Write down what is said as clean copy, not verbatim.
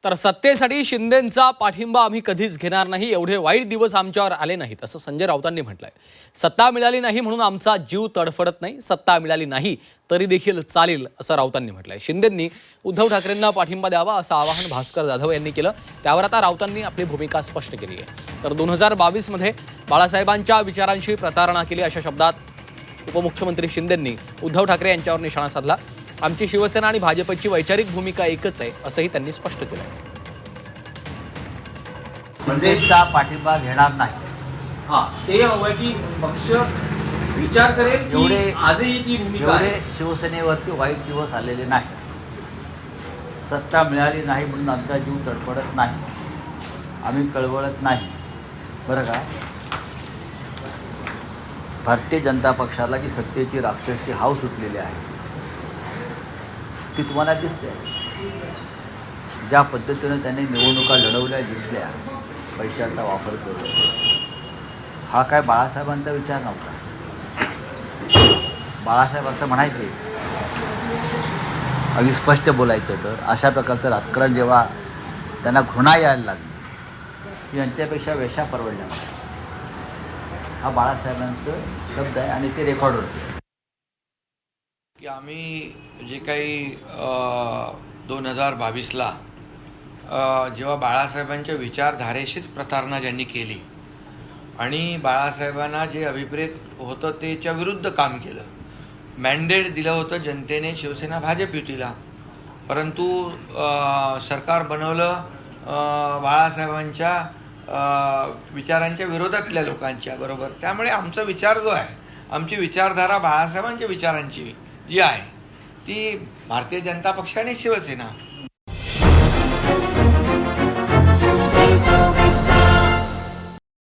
तर सत्तेसाठी शिंदेंचा पाठिंबा आम्ही कधीच घेणार नाही, एवढे वाईट दिवस आमच्यावर आले नाहीत असं संजय राऊतांनी म्हटलंय. सत्ता मिळाली नाही म्हणून आमचा जीव तडफडत नाही, सत्ता मिळाली नाही तरी देखील चालेल असं राऊतांनी म्हटलंय. शिंदेंनी उद्धव ठाकरेंना पाठिंबा द्यावा असं आवाहन भास्कर जाधव यांनी केलं. त्यावर आता राऊतांनी आपली भूमिका स्पष्ट केली आहे. तर 2022 मध्ये बाळासाहेबांच्या विचारांशी प्रतारणा केली अशा शब्दात उपमुख्यमंत्री शिंदेंनी उद्धव ठाकरे यांच्यावर निशाणा साधला. आमची शिवसेना आणि भाजपची वैचारिक भूमिका एकच आहे असंही त्यांनी स्पष्ट केलं. शिंदेचा पाठिंबा घेणार नाही. ते हवं की पक्ष विचार करेल एवढे आजही ती भूमिका आहे. एवढे शिवसेनेवरती वाईट दिवस आलेले नाही. सत्ता मिळाली नाही म्हणून आमचा जीव तडफडत नाही, आम्ही कळवळत नाही. बरं का, भारतीय जनता पक्षाला जी सत्तेची राक्षसी हाव सुटलेली आहे ती तुम्हाला दिसते. ज्या पद्धतीनं त्यांनी निवडणुका लढवल्या, जिंकल्या, पैशाचा वापर करून, हा काय बाळासाहेबांचा विचार नव्हता. बाळासाहेब असं म्हणायचे, अगदी स्पष्ट बोलायचं तर अशा प्रकारचं राजकारण जेव्हा त्यांना घृणा यायला लागली की यांच्यापेक्षा वेशा परवडल्या, हा बाळासाहेबांचं शब्द आहे आणि ते रेकॉर्ड होते. की आम्ही जे काही 2022ला जेव्हा बाळासाहेबांच्या विचारधारेशीच प्रतारणा ज्यांनी केली आणि बाळासाहेबांना जे अभिप्रेत होतं त्याच्या विरुद्ध काम केलं, मॅन्डेट दिलं होतं जनतेने शिवसेना भाजप युतीला, परंतु सरकार बनवलं बाळासाहेबांच्या विचारांच्या विरोधातल्या लोकांच्या बरोबर. त्यामुळे आमचा विचार जो आहे, आमची विचारधारा बाळासाहेबांच्या विचारांची जी आहे ती भारतीय जनता पक्ष आणि शिवसेना